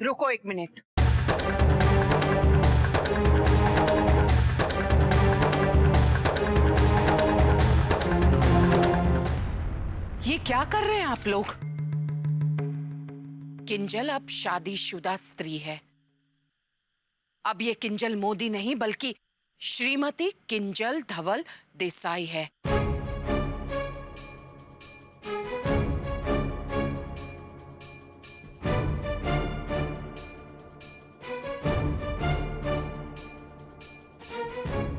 रुको 1 मिनट। ये क्या कर रहे हैं आप लोग? किंजल अब शादीशुदा स्त्री है। अब ये किंजल मोदी नहीं बल्कि श्रीमती किंजल धवल देसाई है।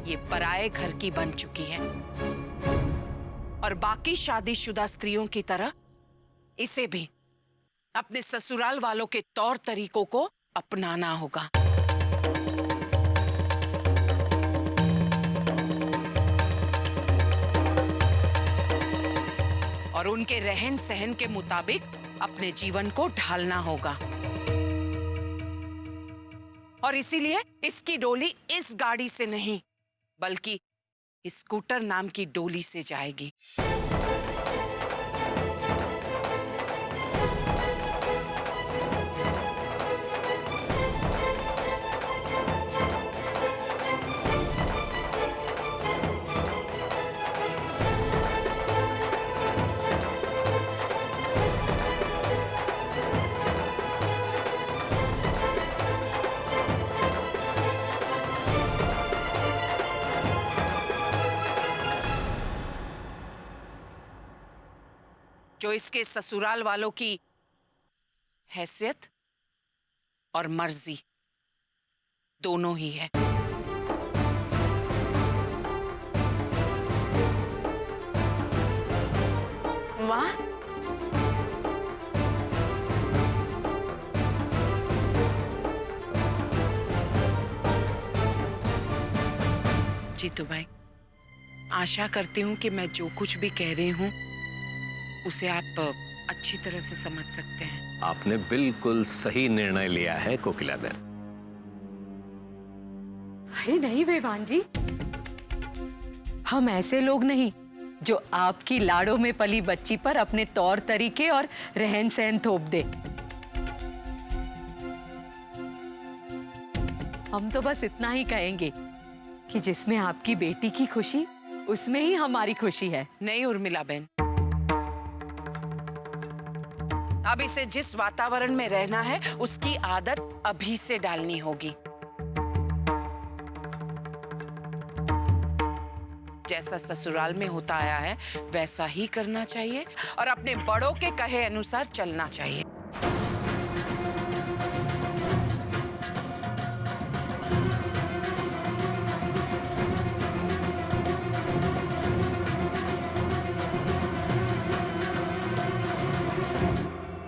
ये पराये घर की बन चुकी है और बाकी शादीशुदा स्त्रियों की तरह इसे भी अपने ससुराल वालों के तौर तरीकों को अपनाना होगा। और उनके रहन सहन के मुताबिक अपने जीवन को ढालना होगा। और इसीलिए इसकी डोली इस गाड़ी से नहीं बल्कि स्कूटर नाम की डोली से जाएगी। जो इसके ससुराल वालों की हैसियत और मर्जी दोनों ही है। वाह, जीतू भाई, आशा करती हूँ कि मैं जो कुछ भी कह रही हूँ उसे आप अच्छी तरह से समझ सकते हैं। आपने बिल्कुल सही निर्णय लिया है कोकिला बहन। अरे नहीं वेवान जी, हम ऐसे लोग नहीं जो आपकी लाड़ों में पली बच्ची पर अपने तौर तरीके और रहन सहन थोप दे। हम तो बस इतना ही कहेंगे कि जिसमें आपकी बेटी की खुशी उसमें ही हमारी खुशी है। नहीं उर्मिला बहन, अब इसे जिस वातावरण में रहना है उसकी आदत अभी से डालनी होगी। जैसा ससुराल में होता आया है वैसा ही करना चाहिए और अपने बड़ों के कहे अनुसार चलना चाहिए।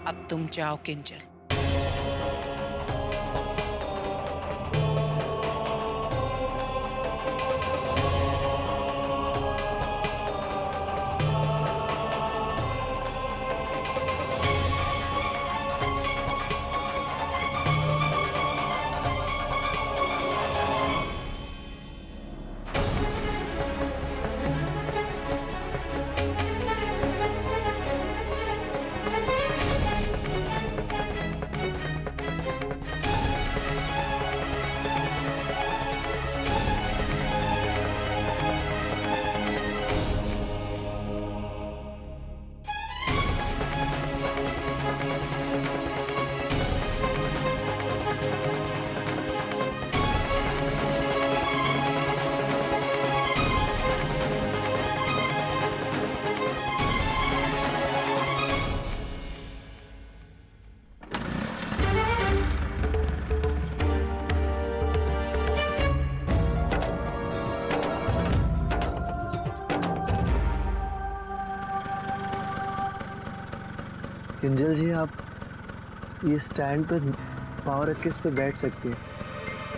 अब तुम जाओ किंजल। किंजल जी, आप ये स्टैंड पर पाँव रख के इस पर बैठ सकती हैं,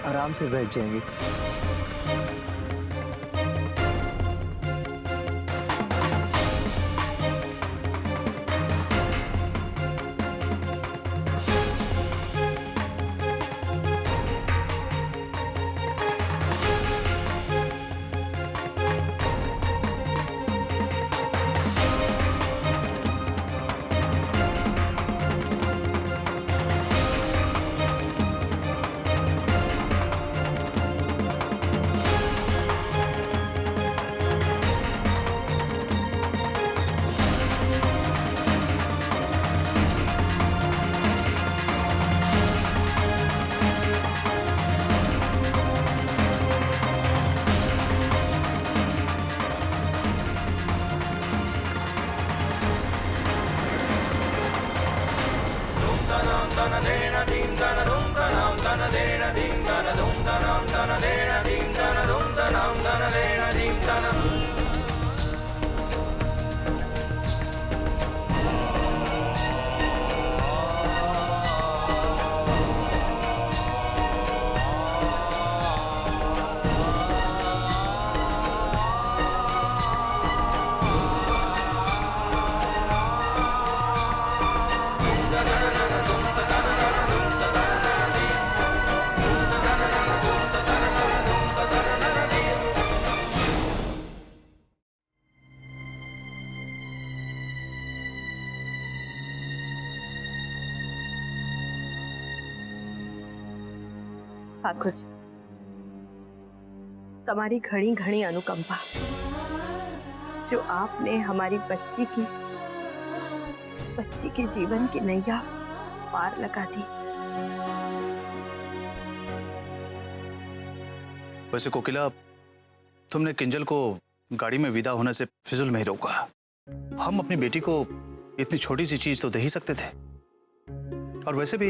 आराम से बैठ जाएंगे। ઠાકોર जी, તમારી ઘણી ઘણી अनुकंपा जो आपने हमारी बच्ची के जीवन की नैया पार लगा दी। वैसे कोकिला, तुमने किंजल को गाड़ी में विदा होने से फिजुल में ही रोका। हम अपनी बेटी को इतनी छोटी सी चीज तो दे ही सकते थे। और वैसे भी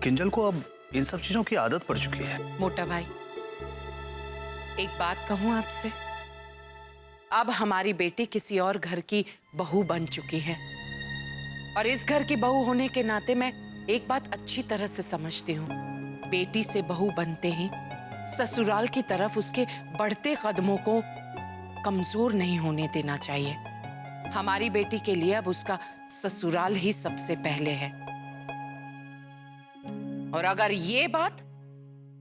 किंजल को अब इन सब चीजों की आदत पड़ चुकी है। मोटा भाई, एक बात कहूं आपसे, अब हमारी बेटी किसी और घर की बहू बन चुकी है और इस घर की बहू होने के नाते मैं एक बात अच्छी तरह से समझती हूँ। बेटी से बहू बनते ही ससुराल की तरफ उसके बढ़ते कदमों को कमजोर नहीं होने देना चाहिए। हमारी बेटी के लिए अब उसका ससुराल ही सबसे पहले है। और अगर ये बात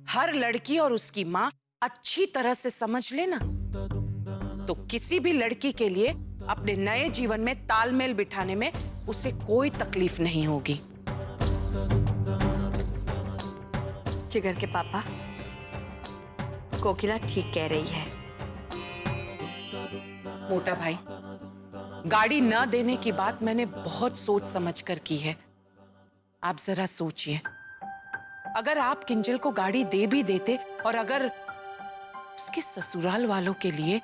हर लड़की और उसकी माँ अच्छी तरह से समझ लेना, तो किसी भी लड़की के लिए अपने नए जीवन में तालमेल बिठाने में उसे कोई तकलीफ नहीं होगी। जिगर के पापा, कोकिला ठीक कह रही है। मोटा भाई, गाड़ी न देने की बात मैंने बहुत सोच समझ कर की है। आप जरा सोचिए, अगर आप किंजल को गाड़ी दे भी देते और अगर उसके ससुराल वालों के लिए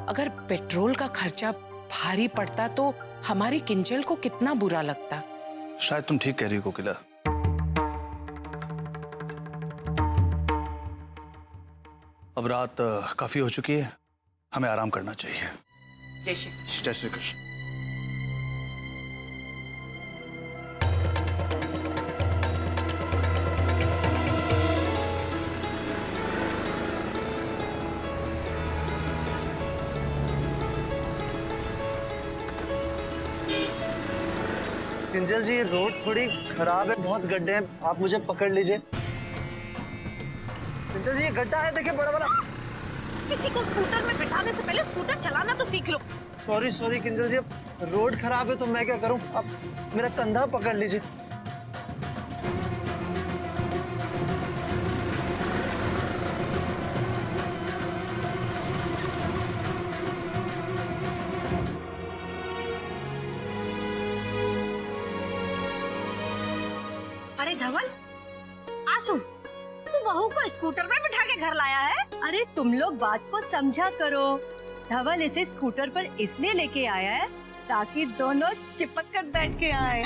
अगर पेट्रोल का खर्चा भारी पड़ता तो हमारी किंजल को कितना बुरा लगता। शायद तुम ठीक कह रही हो कोकिला। अब रात काफी हो चुकी है, हमें आराम करना चाहिए। जय श्री जय श्री कृष्ण। किंजल जी, रोड थोड़ी खराब है, बहुत गड्ढे हैं, आप मुझे पकड़ लीजिए। किंजल जी, ये गड्ढा है, देखिए बड़ा बड़ा। किसी को स्कूटर में बिठाने से पहले स्कूटर चलाना तो सीख लो। सॉरी किंजल जी, रोड खराब है तो मैं क्या करूं, आप मेरा कंधा पकड़ लीजिए। अरे धवल, आशु, तू बहू को स्कूटर में बिठा के घर लाया है? अरे तुम लोग बात को समझा करो। धवल इसे स्कूटर पर इसलिए लेके आया है ताकि दोनों चिपक कर बैठ के आए।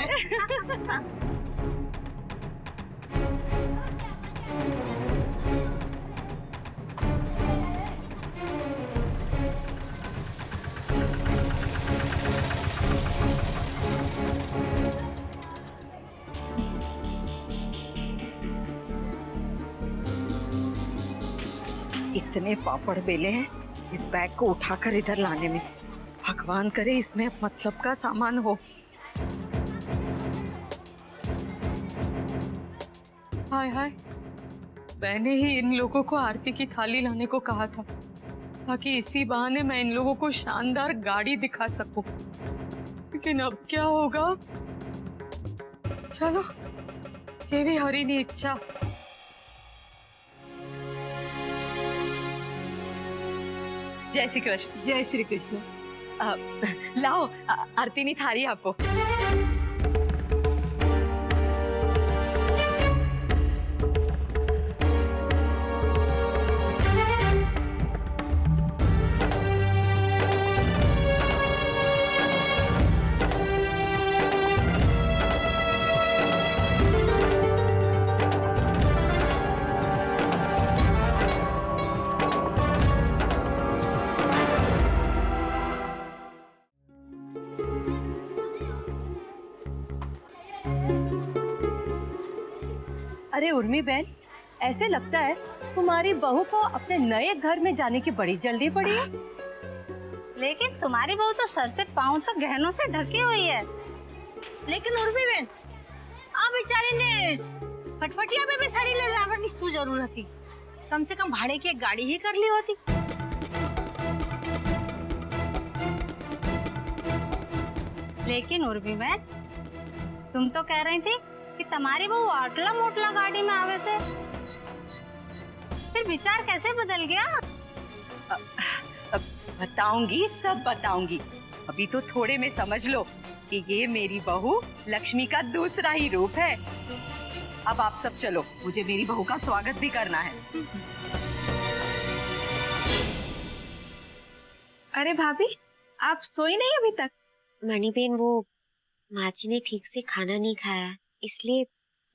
इतने पापड़ बेले हैं इस बैग को उठाकर इधर लाने में। भगवान करे इसमें मतलब का सामान हो। हाय हाय, मैंने ही इन लोगों को आरती की थाली लाने को कहा था ताकि इसी बहाने मैं इन लोगों को शानदार गाड़ी दिखा सकूं। लेकिन अब क्या होगा? चलो, ये भी हरी नहीं इच्छा। जय श्री कृष्ण। जय श्री कृष्ण। लाओ आरती नी थाली आपको। अरे उर्मी बहन, ऐसे लगता है तुम्हारी बहू को अपने नए घर में जाने की बड़ी जल्दी पड़ी है। लेकिन तुम्हारी बहू तो सर से पाँव तक गहनों से ढकी हुई है। लेकिन उर्मी बहन, आप बेचारी ने फटफटिया में भी साड़ी ले लाने की सू जरूरत थी। कम से कम भाड़े की एक गाड़ी ही कर ली होती। लेकिन उर्मी बहन, तुम तो कह रही थी कि तुम्हारी बहू आटला मोटला गाड़ी में आवे से, फिर विचार कैसे बदल गया? बताऊंगी, सब बताऊंगी। अभी तो थोड़े में समझ लो कि ये मेरी बहू लक्ष्मी का दूसरा ही रूप है। अब आप सब चलो, मुझे मेरी बहू का स्वागत भी करना है। अरे भाभी, आप सोई नहीं अभी तक? मणिबेन, वो माँ जी ने ठीक से खाना नहीं खाया, इसलिए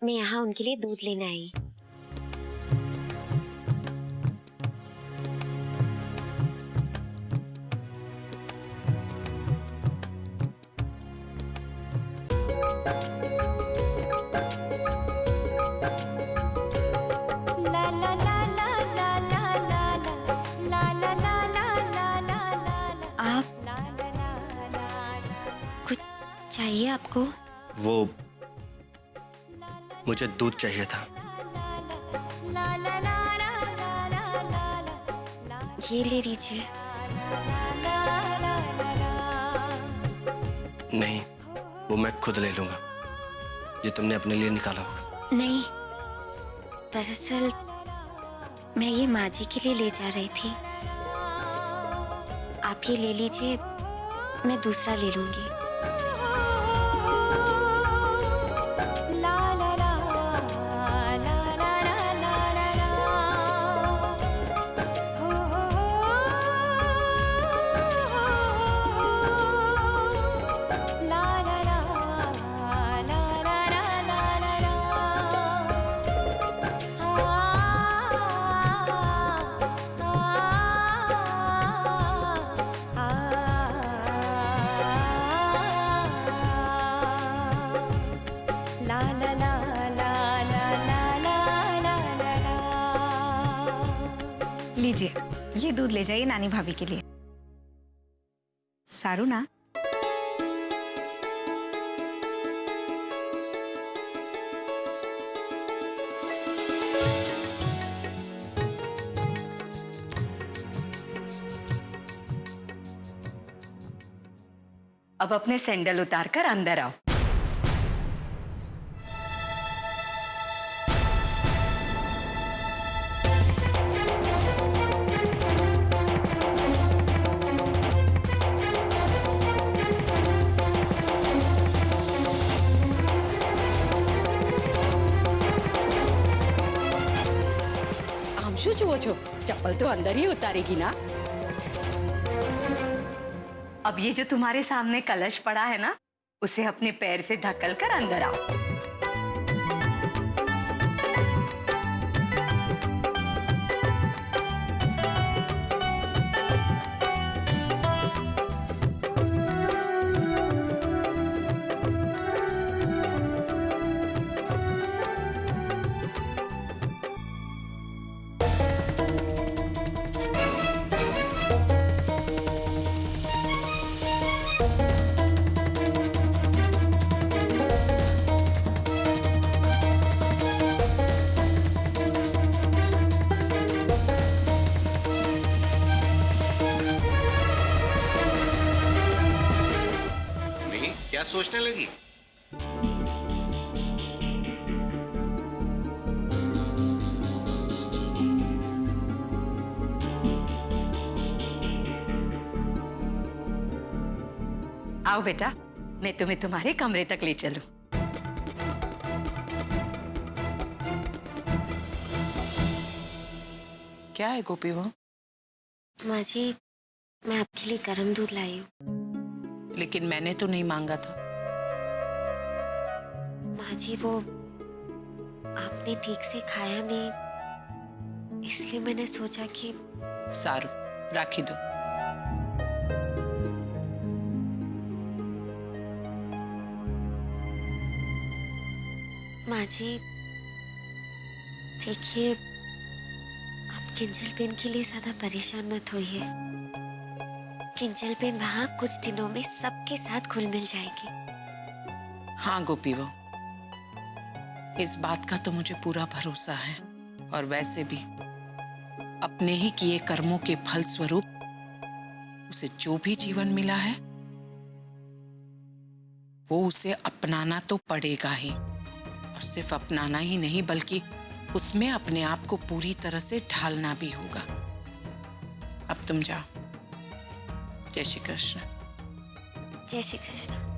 मैं यहाँ उनके लिए दूध लेने आई। चाहिए आपको? वो मुझे दूध चाहिए था। ये ले लीजिए। नहीं, वो मैं खुद ले लूंगा। ये तुमने अपने लिए निकाला होगा। नहीं, दरअसल मैं ये माँ जी के लिए ले जा रही थी। आप ये ले लीजिए, मैं दूसरा ले लूंगी। लीजिए, ये दूध ले जाइए नानी भाभी के लिए। सारू ना? अब अपने सैंडल उतारकर अंदर आओ। आमशु जुओ छो, चप्पल तो अंदर ही उतारेगी ना। अब ये जो तुम्हारे सामने कलश पड़ा है ना, उसे अपने पैर से ढकल कर अंदर आओ। क्या सोचने लगी? आओ बेटा, मैं तुम्हें तुम्हारे कमरे तक ले चलूं। क्या है गोपी वो? माँ जी, मैं आपके लिए गर्म दूध लाई हूँ। लेकिन मैंने तो नहीं मांगा था। माँ जी, वो आपने ठीक से खाया नहीं, इसलिए मैंने सोचा कि सारू, राखी दो। माँ जी, देखिए, आप किंजल बेन के लिए ज्यादा परेशान मत होइए। किंजल बेन वहां कुछ दिनों में सबके साथ घुल मिल जाएगी। हाँ गोपी वो, इस बात का तो मुझे पूरा भरोसा है। और वैसे भी अपने ही किए कर्मों के फल स्वरूप उसे जो भी जीवन मिला है वो उसे अपनाना तो पड़ेगा ही। और सिर्फ अपनाना ही नहीं बल्कि उसमें अपने आप को पूरी तरह से ढालना भी होगा। अब तुम जाओ। जय श्री कृष्ण। जय श्री कृष्ण।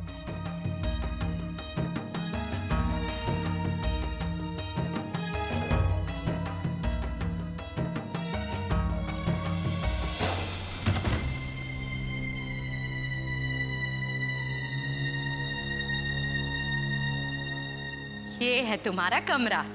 ये है तुम्हारा कमरा।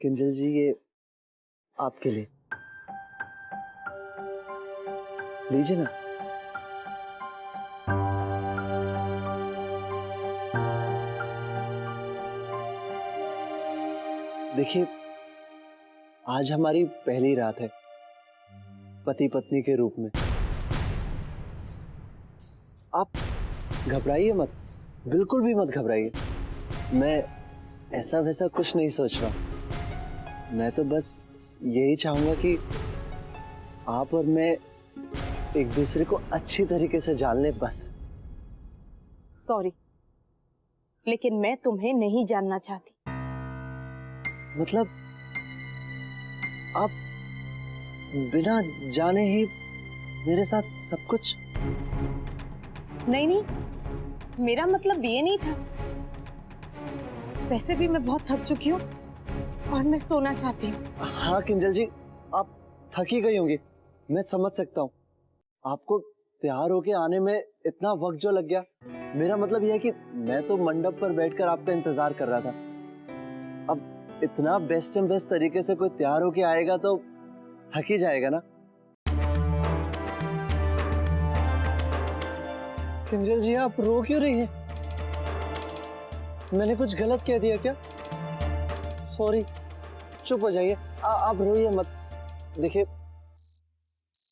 किंजल जी, ये आपके लिए लीजिए ना। देखिए, आज हमारी पहली रात है पति पत्नी के रूप में। आप घबराइए मत, बिल्कुल भी मत घबराइए। मैं ऐसा वैसा कुछ नहीं सोच रहा। मैं तो बस यही चाहूंगा कि आप और मैं एक दूसरे को अच्छी तरीके से जान लें, बस। सॉरी, लेकिन मैं तुम्हें नहीं जानना चाहती। मतलब आप बिना जाने ही मेरे साथ सब कुछ? नहीं नहीं, मेरा मतलब ये नहीं था। वैसे भी मैं बहुत थक चुकी हूँ और मैं सोना चाहती हूँ। हाँ किंजल जी, आप थकी गई होंगी, मैं समझ सकता हूँ। आपको तैयार होके आने में इतना वक्त जो लग गया, मेरा मतलब यह है कि मैं तो मंडप पर बैठकर आपका इंतजार कर रहा था। अब इतना बेस्ट एंड बेस्ट तरीके से कोई तैयार होके आएगा तो थक ही जाएगा ना। किंजल जी, आप रो क्यों रही हैं? मैंने कुछ गलत कह दिया क्या? सॉरी, चुप हो जाइए, आप रोइए मत। देखिए,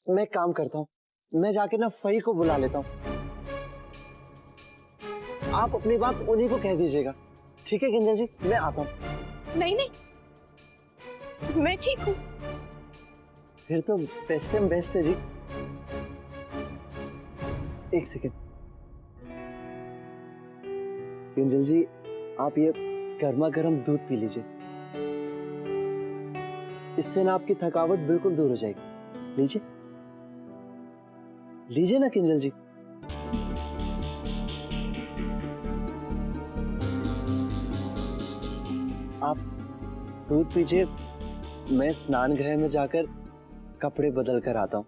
मैं काम करता हूँ, मैं जाके ना फई को बुला लेता हूँ। आप अपनी बात उन्हीं को कह दीजिएगा, ठीक है किंजल जी? मैं आता हूँ। नहीं नहीं, मैं ठीक हूँ। फिर तो बेस्ट एंड बेस्ट है जी। एक सेकेंड किंजल जी, आप ये गर्मा गर्म दूध पी लीजिए, इससे ना आपकी थकावट बिल्कुल दूर हो जाएगी। लीजिए लीजिए ना किंजल जी। आप दूध पीजिए, मैं स्नान गृह में जाकर कपड़े बदल कर आता हूं।